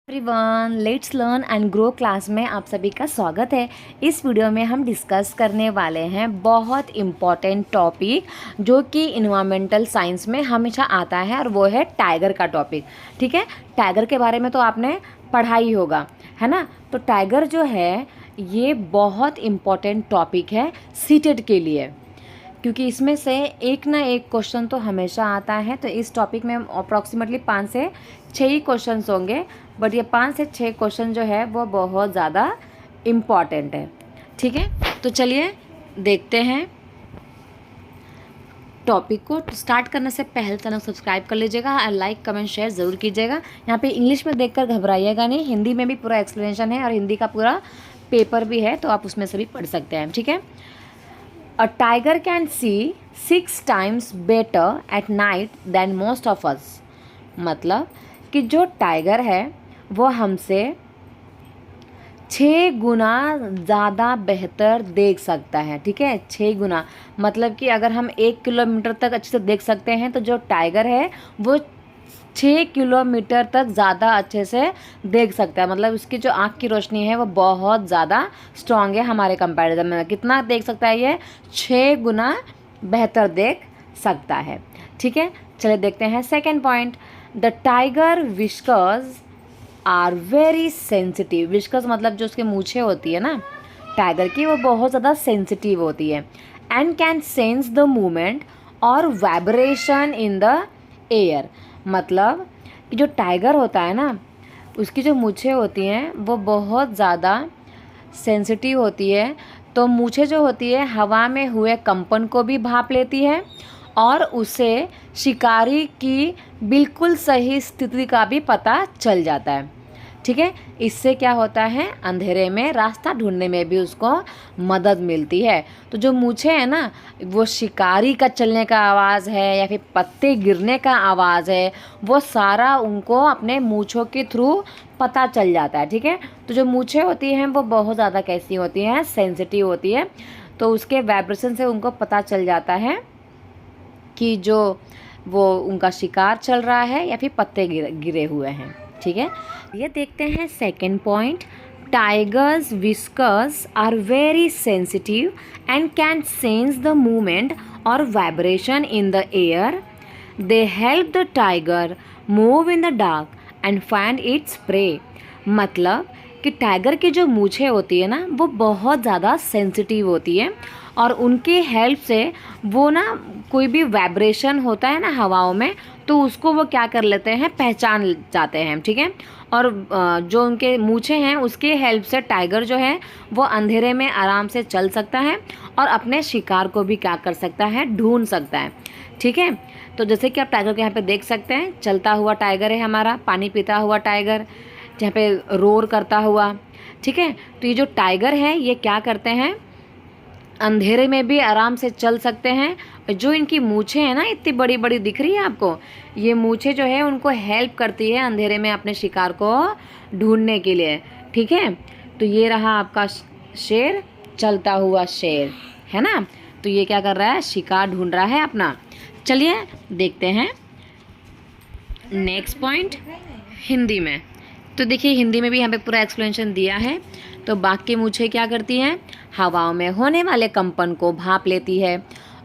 Everyone, let's learn and grow class में आप सभी का स्वागत है। इस वीडियो में हम डिस्कस करने वाले हैं बहुत इम्पॉर्टेंट टॉपिक जो कि इन्वायरमेंटल साइंस में हमेशा आता है और वो है टाइगर का टॉपिक। ठीक है, टाइगर के बारे में तो आपने पढ़ा ही होगा, है ना। तो टाइगर जो है ये बहुत इम्पॉर्टेंट टॉपिक है सीटेट के लिए, क्योंकि इसमें से एक ना एक क्वेश्चन तो हमेशा आता है। तो इस टॉपिक में अप्रॉक्सीमेटली 5 से 6 ही क्वेश्चन होंगे, बट ये 5 से 6 क्वेश्चन जो है वो बहुत ज़्यादा इम्पॉर्टेंट है। ठीक है, तो चलिए देखते हैं टॉपिक को। स्टार्ट करने से पहले चैनल सब्सक्राइब कर लीजिएगा और लाइक कमेंट शेयर ज़रूर कीजिएगा। यहाँ पे इंग्लिश में देखकर घबराइएगा नहीं, हिंदी में भी पूरा एक्सप्लेनेशन है और हिंदी का पूरा पेपर भी है, तो आप उसमें से भी पढ़ सकते हैं। ठीक है। A tiger can see 6 times better at night than most of us। मतलब कि जो टाइगर है वो हमसे 6 गुना ज़्यादा बेहतर देख सकता है। ठीक है, 6 गुना मतलब कि अगर हम 1 किलोमीटर तक अच्छे से देख सकते हैं, तो जो टाइगर है वो 6 किलोमीटर तक ज़्यादा अच्छे से देख सकता है। मतलब उसकी जो आँख की रोशनी है वो बहुत ज़्यादा स्ट्रॉन्ग है हमारे कंपैरिजन में। कितना देख सकता है ये? 6 गुना बेहतर देख सकता है। ठीक है, चलिए देखते हैं second point. The tiger whiskers are very sensitive. Whiskers मतलब जो उसके मूछें होती है ना टाइगर की, वो बहुत ज़्यादा सेंसिटिव होती है। And can sense the movement और वाइब्रेशन इन द एयर। मतलब कि जो टाइगर होता है ना, उसकी जो मूछें होती हैं वो बहुत ज़्यादा सेंसिटिव होती है। तो मूछें जो होती है हवा में हुए कंपन को भी भाप लेती है और उसे शिकारी की बिल्कुल सही स्थिति का भी पता चल जाता है। ठीक है, इससे क्या होता है, अंधेरे में रास्ता ढूंढने में भी उसको मदद मिलती है। तो जो मूछें है ना, वो शिकारी का चलने का आवाज़ है या फिर पत्ते गिरने का आवाज़ है, वो सारा उनको अपने मूछों के थ्रू पता चल जाता है। ठीक है, तो जो मूछें होती हैं वो बहुत ज़्यादा कैसी होती हैं, सेंसिटिव होती है। तो उसके वाइब्रेशन से उनको पता चल जाता है कि जो वो उनका शिकार चल रहा है या फिर पत्ते गिरे हुए हैं। ठीक है, ये देखते हैं second point. Tigers whiskers are very sensitive and can sense the movement और vibration in the air. They help the tiger move in the dark and find its prey. मतलब कि टाइगर की जो मूछें होती है ना वो बहुत ज़्यादा सेंसिटिव होती है और उनके हेल्प से वो ना कोई भी वाइब्रेशन होता है ना हवाओं में, तो उसको वो क्या कर लेते हैं, पहचान जाते हैं। ठीक है, और जो उनके मूछें हैं उसके हेल्प से टाइगर जो है वो अंधेरे में आराम से चल सकता है और अपने शिकार को भी क्या कर सकता है, ढूंढ सकता है। ठीक है, तो जैसे कि आप टाइगर के यहाँ पे देख सकते हैं, चलता हुआ टाइगर है हमारा, पानी पीता हुआ टाइगर, जहाँ पे रोर करता हुआ। ठीक है, तो ये जो टाइगर है ये क्या करते हैं, अंधेरे में भी आराम से चल सकते हैं। जो इनकी मूछें हैं ना इतनी बड़ी बड़ी दिख रही है आपको, ये मूछें जो है उनको हेल्प करती है अंधेरे में अपने शिकार को ढूंढने के लिए। ठीक है, तो ये रहा आपका शेर, चलता हुआ शेर, है ना। तो ये क्या कर रहा है, शिकार ढूंढ रहा है अपना। चलिए देखते हैं नेक्स्ट पॉइंट हिंदी में। तो देखिए हिंदी में भी यहाँ पे पूरा एक्सप्लेनेशन दिया है। तो बाघ की मूछें क्या करती हैं, हवाओं में होने वाले कंपन को भाप लेती है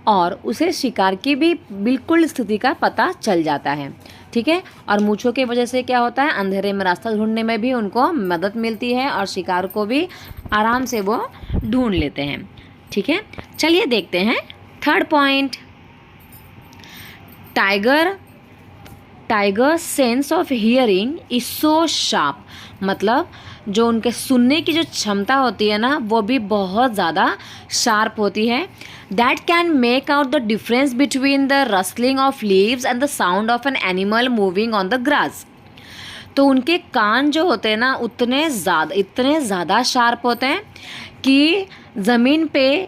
और उसे शिकार की भी बिल्कुल स्थिति का पता चल जाता है। ठीक है, और मूछों की वजह से क्या होता है, अंधेरे में रास्ता ढूंढने में भी उनको मदद मिलती है और शिकार को भी आराम से वो ढूंढ लेते हैं। ठीक है, चलिए देखते हैं third point. Tiger sense of hearing is so sharp. मतलब जो उनके सुनने की जो क्षमता होती है ना वो भी बहुत ज़्यादा शार्प होती है। That can make out the difference between the rustling of leaves and the sound of an animal moving on the grass. तो उनके कान जो होते हैं ना इतने ज़्यादा शार्प होते हैं कि ज़मीन पे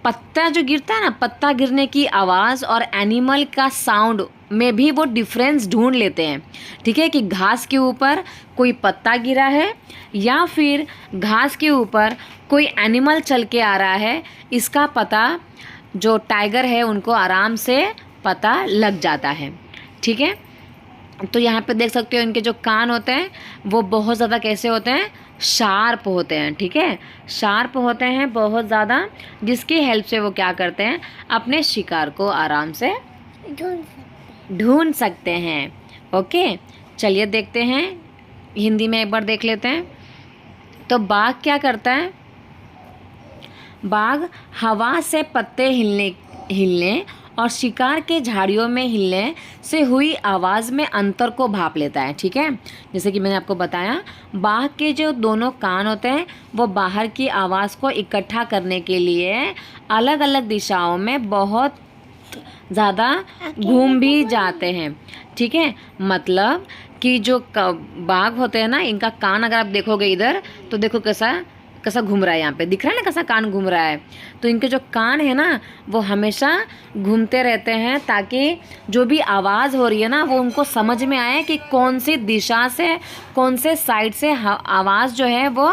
पत्ता जो गिरता है ना, पत्ता गिरने की आवाज़ और एनिमल का साउंड में भी वो डिफरेंस ढूंढ लेते हैं। ठीक है, कि घास के ऊपर कोई पत्ता गिरा है या फिर घास के ऊपर कोई एनिमल चल के आ रहा है, इसका पता जो टाइगर है उनको आराम से पता लग जाता है। ठीक है, तो यहाँ पे देख सकते हो इनके जो कान होते हैं वो बहुत ज़्यादा कैसे होते हैं, शार्प होते हैं, ठीक है, शार्प होते हैं बहुत ज़्यादा, जिसकी हेल्प से वो क्या करते हैं, अपने शिकार को आराम से ढूंढ सकते हैं। ओके, चलिए देखते हैं, हिंदी में एक बार देख लेते हैं। तो बाघ क्या करता है, बाघ हवा से पत्ते हिलने और शिकार के झाड़ियों में हिलने से हुई आवाज़ में अंतर को भाप लेता है, ठीक है। जैसे कि मैंने आपको बताया, बाघ के जो दोनों कान होते हैं वो बाहर की आवाज़ को इकट्ठा करने के लिए अलग अलग दिशाओं में बहुत ज़्यादा घूम भी जाते हैं, ठीक है। मतलब कि जो बाघ होते हैं ना, इनका कान अगर आप देखोगे इधर, तो देखो कैसा घूम रहा है, यहाँ पे दिख रहा है ना कैसा कान घूम रहा है। तो इनके जो कान है ना वो हमेशा घूमते रहते हैं, ताकि जो भी आवाज़ हो रही है ना वो उनको समझ में आए कि कौन सी दिशा से, कौन से साइड से आवाज़ जो है वो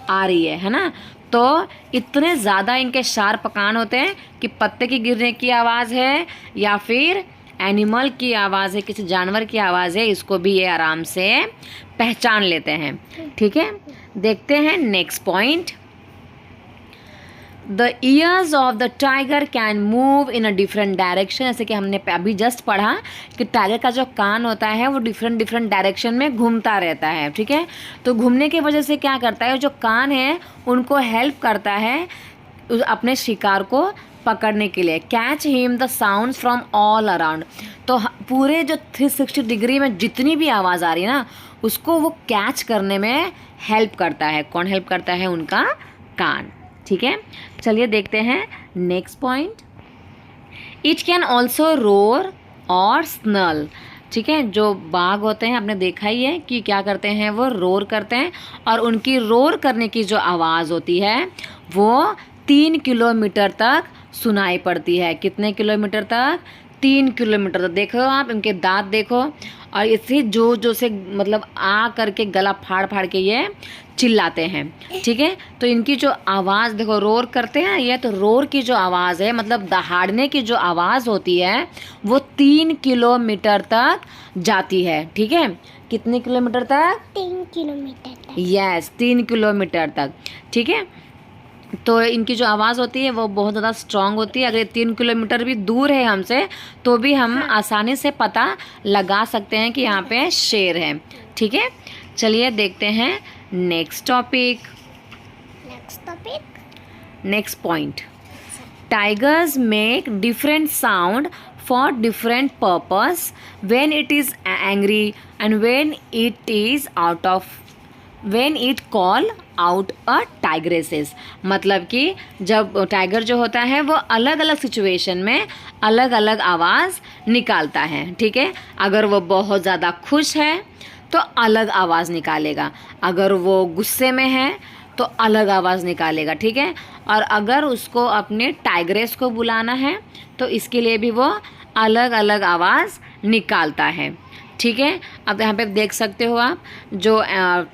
आ रही है ना। तो इतने ज़्यादा इनके शार्प कान होते हैं कि पत्ते की गिरने की आवाज़ है या फिर एनिमल की आवाज़ है, किसी जानवर की आवाज़ है, इसको भी ये आराम से पहचान लेते हैं, ठीक है। देखते हैं next point. The ears of the tiger can move in a different direction. जैसे कि हमने अभी जस्ट पढ़ा कि टाइगर का जो कान होता है वो डिफरेंट डायरेक्शन में घूमता रहता है, ठीक है। तो घूमने की वजह से क्या करता है, जो कान है उनको हेल्प करता है अपने शिकार को पकड़ने के लिए। Catch him the sound from all around. तो पूरे जो 360 डिग्री में जितनी भी आवाज़ आ रही है ना उसको वो कैच करने में हेल्प करता है। कौन हेल्प करता है, उनका कान, ठीक है। चलिए देखते हैं next point. It can also roar और स्नल, ठीक है। जो बाघ होते हैं आपने देखा ही है कि क्या करते हैं, वो रोर करते हैं, और उनकी रोर करने की जो आवाज़ होती है वो 3 किलोमीटर तक सुनाई पड़ती है। कितने किलोमीटर तक, 3 किलोमीटर तक। देखो आप इनके दांत देखो, और इसे जो से मतलब आ करके गला फाड़ फाड़ के ये चिल्लाते हैं, ठीक है। तो इनकी जो आवाज़ देखो, रोर करते हैं ये, तो रोर की जो आवाज़ है मतलब दहाड़ने की जो आवाज़ होती है वो 3 किलोमीटर तक जाती है, ठीक है। कितने किलोमीटर तक, 3 किलोमीटर तक। यस, 3 किलोमीटर तक, ठीक है। तो इनकी जो आवाज़ होती है वो बहुत ज़्यादा स्ट्रांग होती है। अगर 3 किलोमीटर भी दूर है हमसे तो भी हम आसानी से पता लगा सकते हैं कि यहाँ पे शेर है, ठीक है। चलिए देखते हैं next topic. Next point. Tigers make different sound for different purpose when it is angry and when it call out a tigresses. मतलब कि जब टाइगर जो होता है वो अलग अलग सिचुएशन में अलग अलग आवाज़ निकालता है, ठीक है। अगर वो बहुत ज़्यादा खुश है तो अलग आवाज़ निकालेगा, अगर वो गुस्से में है तो अलग आवाज़ निकालेगा, ठीक है। और अगर उसको अपने टाइग्रेस को बुलाना है तो इसके लिए भी वो अलग अलग आवाज़ निकालता है, ठीक है। अब यहाँ पे देख सकते हो आप, जो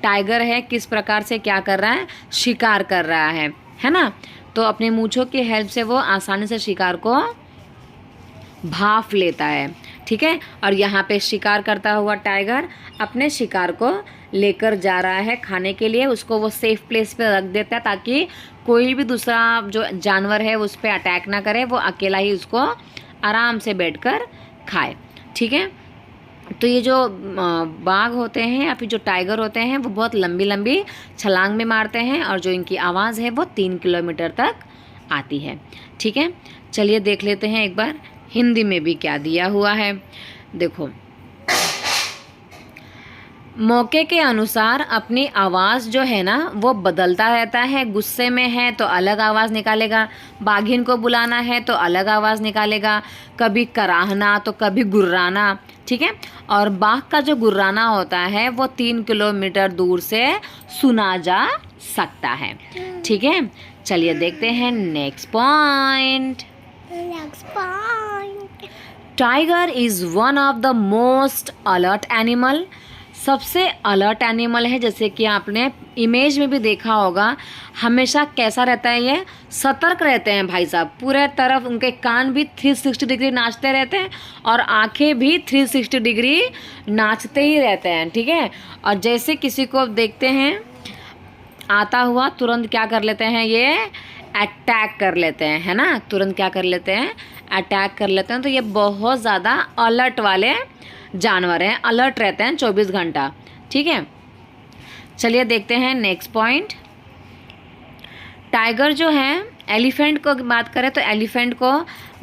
टाइगर है किस प्रकार से क्या कर रहा है, शिकार कर रहा है ना। तो अपने मूंछों की हेल्प से वो आसानी से शिकार को भाप लेता है, ठीक है। और यहाँ पे शिकार करता हुआ टाइगर अपने शिकार को लेकर जा रहा है खाने के लिए। उसको वो सेफ प्लेस पे रख देता है ताकि कोई भी दूसरा जो जानवर है उस पर अटैक ना करे, वो अकेला ही उसको आराम से बैठकर खाए, ठीक है। तो ये जो बाघ होते हैं या फिर जो टाइगर होते हैं वो बहुत लंबी लंबी छलांग में मारते हैं, और जो इनकी आवाज़ है वो 3 किलोमीटर तक आती है, ठीक है। चलिए देख लेते हैं एक बार हिंदी में भी क्या दिया हुआ है। देखो, मौके के अनुसार अपनी आवाज़ जो है ना वो बदलता रहता है। गुस्से में है तो अलग आवाज़ निकालेगा, बाघिन को बुलाना है तो अलग आवाज़ निकालेगा, कभी कराहना तो कभी गुर्राना, ठीक है। और बाघ का जो गुर्राना होता है वो 3 किलोमीटर दूर से सुना जा सकता है, ठीक है। चलिए देखते हैं next point. Tiger is one of the most alert animal सबसे अलर्ट एनिमल है, जैसे कि आपने इमेज में भी देखा होगा। हमेशा कैसा रहता है, ये सतर्क रहते हैं भाई साहब, पूरे तरफ उनके कान भी 360 डिग्री नाचते रहते हैं और आंखें भी 360 डिग्री नाचते ही रहते हैं, ठीक है। और जैसे किसी को देखते हैं आता हुआ, तुरंत क्या कर लेते हैं, ये अटैक कर लेते हैं, है ना, तुरंत क्या कर लेते हैं, अटैक कर लेते हैं। तो ये बहुत ज़्यादा अलर्ट वाले जानवर हैं, अलर्ट रहते हैं 24 घंटा, ठीक है। चलिए देखते हैं नेक्स्ट पॉइंट। टाइगर जो है, एलिफेंट को बात करें तो एलिफेंट को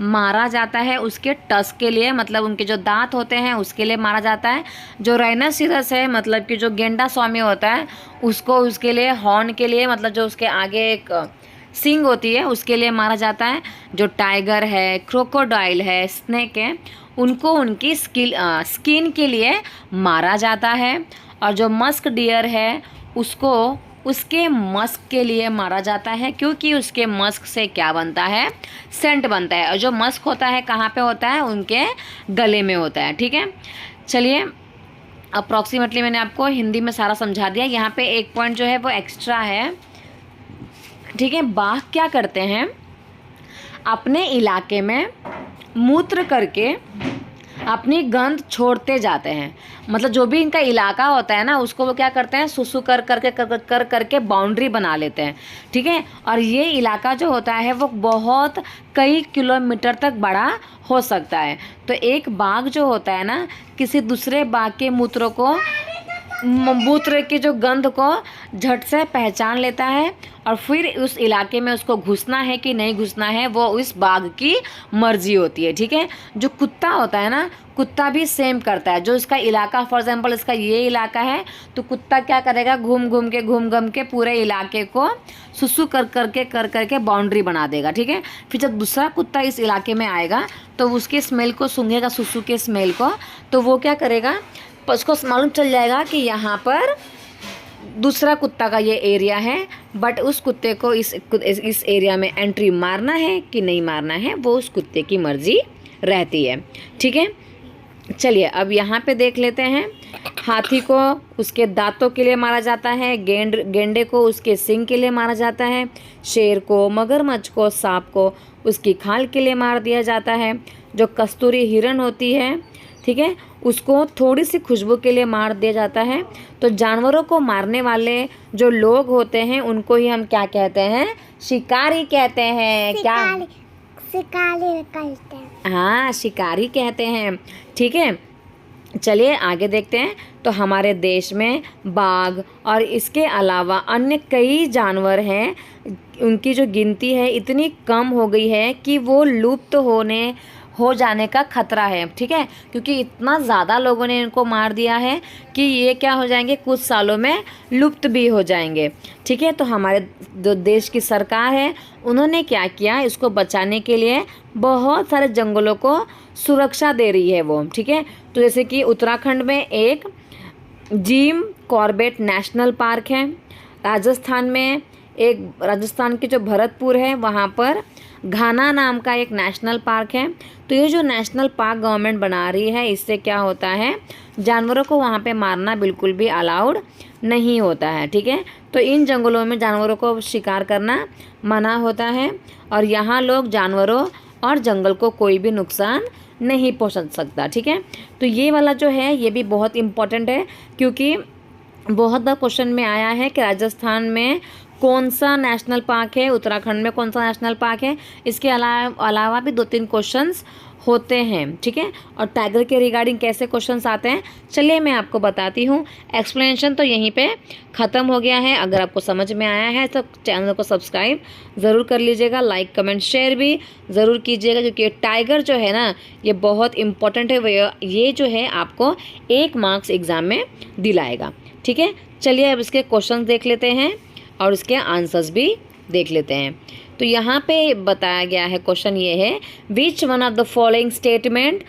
मारा जाता है उसके टस्क के लिए, मतलब उनके जो दांत होते हैं उसके लिए मारा जाता है। जो राइनोसेरस है, मतलब कि जो गेंडा स्वामी होता है, उसको उसके लिए हॉर्न के लिए, मतलब जो उसके आगे एक सींग होती है उसके लिए मारा जाता है। जो टाइगर है, क्रोकोडाइल है, स्नेक है, उनको उनकी स्किन के लिए मारा जाता है। और जो मस्क डियर है उसको उसके मस्क के लिए मारा जाता है, क्योंकि उसके मस्क से क्या बनता है, सेंट बनता है। और जो मस्क होता है कहाँ पे होता है, उनके गले में होता है, ठीक है। चलिए अप्रॉक्सीमेटली मैंने आपको हिंदी में सारा समझा दिया। यहाँ पे एक पॉइंट जो है वो एक्स्ट्रा है, ठीक है। बाघ क्या करते हैं, अपने इलाके में मूत्र करके अपनी गंध छोड़ते जाते हैं। मतलब जो भी इनका इलाका होता है ना, उसको वो क्या करते हैं, सुसु कर करके बाउंड्री बना लेते हैं, ठीक है। और ये इलाका जो होता है वो बहुत कई किलोमीटर तक बड़ा हो सकता है। तो एक बाघ जो होता है ना, किसी दूसरे बाघ के मूत्र की जो गंध को झट से पहचान लेता है और फिर उस इलाके में उसको घुसना है कि नहीं घुसना है वो उस बाघ की मर्जी होती है, ठीक है। जो कुत्ता होता है ना, कुत्ता भी सेम करता है। जो इसका इलाका, फॉर एग्जांपल इसका ये इलाका है, तो कुत्ता क्या करेगा, घूम घूम के पूरे इलाके को सुसु कर करके बाउंड्री बना देगा, ठीक है। फिर जब दूसरा कुत्ता इस इलाके में आएगा तो उसके स्मेल को सूंघेगा, सुसु के स्मेल को, तो वो क्या करेगा, उसको मालूम चल जाएगा कि यहाँ पर दूसरा कुत्ता का ये एरिया है, बट उस कुत्ते को इस एरिया में एंट्री मारना है कि नहीं मारना है वो उस कुत्ते की मर्जी रहती है, ठीक है। चलिए अब यहाँ पे देख लेते हैं। हाथी को उसके दांतों के लिए मारा जाता है, गेंडे को उसके सींग के लिए मारा जाता है, शेर को, मगरमच्छ को, सांप को उसकी खाल के लिए मार दिया जाता है। जो कस्तूरी हिरण होती है, ठीक है, उसको थोड़ी सी खुशबू के लिए मार दिया जाता है। तो जानवरों को मारने वाले जो लोग होते हैं उनको ही हम क्या कहते हैं, शिकारी कहते हैं। क्या शिकारी कहते हैं, हाँ शिकारी कहते हैं, ठीक है। चलिए आगे देखते हैं। तो हमारे देश में बाघ और इसके अलावा अन्य कई जानवर हैं, उनकी जो गिनती है इतनी कम हो गई है कि वो लुप्त हो जाने का खतरा है, ठीक है। क्योंकि इतना ज़्यादा लोगों ने इनको मार दिया है कि ये क्या हो जाएंगे, कुछ सालों में लुप्त भी हो जाएंगे, ठीक है। तो हमारे जो देश की सरकार है उन्होंने क्या किया, इसको बचाने के लिए बहुत सारे जंगलों को सुरक्षा दे रही है वो, ठीक है। तो जैसे कि उत्तराखंड में एक जिम कॉर्बेट नेशनल पार्क है, राजस्थान में एक, राजस्थान के जो भरतपुर है वहाँ पर घाना नाम का एक नेशनल पार्क है। तो ये जो नेशनल पार्क गवर्नमेंट बना रही है, इससे क्या होता है, जानवरों को वहाँ पे मारना बिल्कुल भी अलाउड नहीं होता है, ठीक है। तो इन जंगलों में जानवरों को शिकार करना मना होता है और यहाँ लोग जानवरों और जंगल को कोई भी नुकसान नहीं पहुँचा सकता, ठीक है। तो ये वाला जो है ये भी बहुत इम्पोर्टेंट है, क्योंकि बहुत बार क्वेश्चन में आया है कि राजस्थान में कौन सा नेशनल पार्क है, उत्तराखंड में कौन सा नेशनल पार्क है। इसके अलावा भी 2-3 क्वेश्चंस होते हैं, ठीक है। और टाइगर के रिगार्डिंग कैसे क्वेश्चंस आते हैं, चलिए मैं आपको बताती हूँ। एक्सप्लेनेशन तो यहीं पे ख़त्म हो गया है। अगर आपको समझ में आया है तो चैनल को सब्सक्राइब ज़रूर कर लीजिएगा, लाइक कमेंट शेयर भी ज़रूर कीजिएगा, क्योंकि टाइगर जो है ना ये बहुत इंपॉर्टेंट है। ये जो है आपको 1 मार्क्स एग्ज़ाम में दिलाएगा, ठीक है। चलिए अब इसके क्वेश्चन देख लेते हैं और उसके आंसर्स भी देख लेते हैं। तो यहाँ पे बताया गया है, क्वेश्चन ये है, which one of the following statement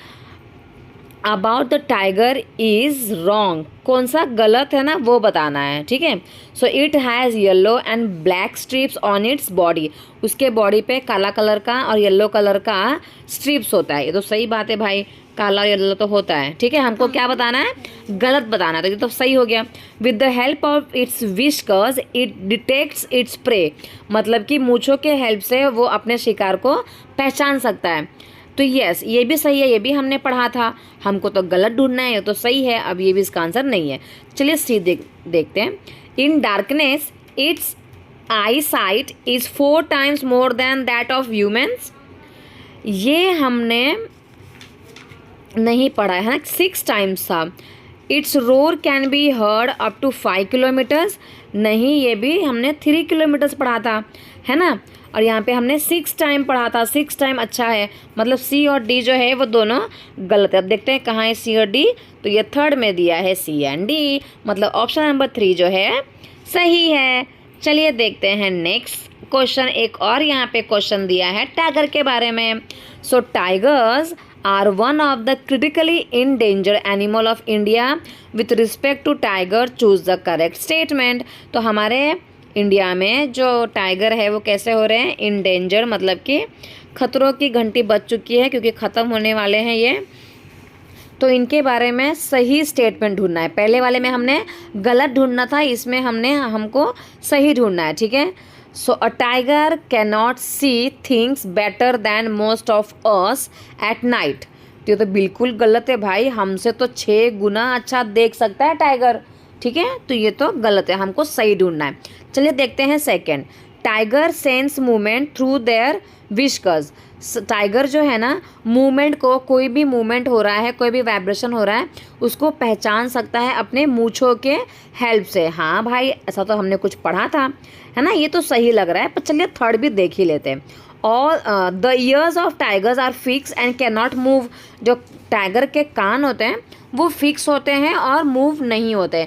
about the tiger is wrong. कौन सा गलत है ना वो बताना है, ठीक है। So it has yellow and black strips on its body. उसके बॉडी पे काला कलर का और येलो कलर का स्ट्रिप्स होता है। ये तो सही बात है भाई, काला और येलो तो होता है, ठीक है। हमको क्या बताना है, गलत बताना है, तो ये तो सही हो गया। With the help of its whiskers it detects it's prey, मतलब कि मूंछों के हेल्प से वो अपने शिकार को पहचान सकता है। तो यस, ये भी सही है, ये भी हमने पढ़ा था। हमको तो गलत ढूंढना है, ये तो सही है। अब ये भी इसका आंसर नहीं है। चलिए सी देखते हैं। In darkness its eyesight is 4 times more than that of humans. ये हमने नहीं पढ़ा है ना, 6 times था। Its roar can be heard up to 5 kilometers, नहीं, ये भी हमने 3 kilometers पढ़ा था, है ना। और यहाँ पे हमने 6 टाइम पढ़ा था, 6 टाइम अच्छा है, मतलब सी और डी जो है वो दोनों गलत है। अब देखते हैं कहाँ है सी और डी, तो ये थर्ड में दिया है सी एंड डी, मतलब ऑप्शन नंबर 3 जो है सही है। चलिए देखते हैं नेक्स्ट क्वेश्चन। एक और यहाँ पे क्वेश्चन दिया है टाइगर के बारे में। So tigers are one of the critically endangered animal of India. With respect to tiger choose the correct statement. तो हमारे इंडिया में जो टाइगर है वो कैसे हो रहे हैं, इंडेंजर, मतलब कि खतरों की घंटी बज चुकी है क्योंकि ख़त्म होने वाले हैं ये। तो इनके बारे में सही स्टेटमेंट ढूंढना है। पहले वाले में हमने गलत ढूंढना था, इसमें हमको सही ढूंढना है, ठीक है। So a tiger can not see things better than most of us at night. तो ये तो बिल्कुल गलत है भाई, हमसे तो 6 गुना अच्छा देख सकता है टाइगर, ठीक है। तो ये तो गलत है, हमको सही ढूंढना है। चलिए देखते हैं second. Tiger sense movement through their whiskers. Tiger जो है ना, मूवमेंट को, कोई भी मूवमेंट हो रहा है, कोई भी वाइब्रेशन हो रहा है, उसको पहचान सकता है अपने मूंछों के हेल्प से। हाँ भाई, ऐसा तो हमने कुछ पढ़ा था, है ना, ये तो सही लग रहा है। पर चलिए थर्ड भी देख ही लेते हैं। और the ears of tigers are fix and can not move. जो टाइगर के कान होते हैं वो फिक्स होते हैं और मूव नहीं होते।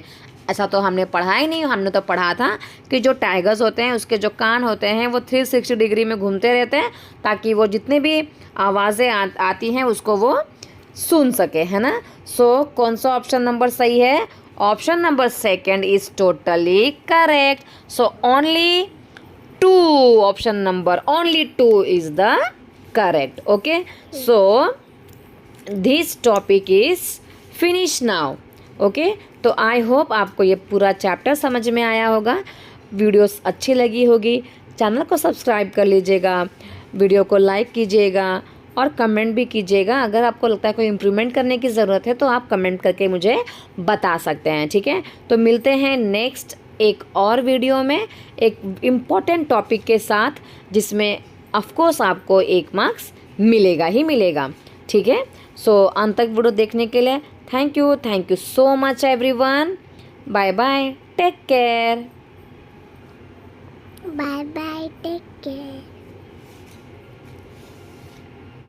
ऐसा तो हमने पढ़ा ही नहीं, हमने तो पढ़ा था कि जो टाइगर्स होते हैं उसके जो कान होते हैं वो 360 डिग्री में घूमते रहते हैं ताकि वो जितने भी आवाज़ें आती हैं उसको वो सुन सके, है ना। सो कौन सा ऑप्शन नंबर सही है, option number second is totally correct. So only 2, option number only 2 is the correct. Okay, so this topic is finish now. Okay, तो आई होप आपको ये पूरा चैप्टर समझ में आया होगा। वीडियोस अच्छी लगी होगी, चैनल को सब्सक्राइब कर लीजिएगा, वीडियो को लाइक कीजिएगा और कमेंट भी कीजिएगा। अगर आपको लगता है कोई इम्प्रूवमेंट करने की ज़रूरत है तो आप कमेंट करके मुझे बता सकते हैं, ठीक है। तो मिलते हैं नेक्स्ट एक और वीडियो में एक इम्पॉर्टेंट टॉपिक के साथ, जिसमें ऑफकोर्स आपको 1 मार्क्स मिलेगा ही मिलेगा, ठीक है। सो अंत तक वीडियो देखने के लिए thank you so much everyone. Bye bye, take care, bye bye.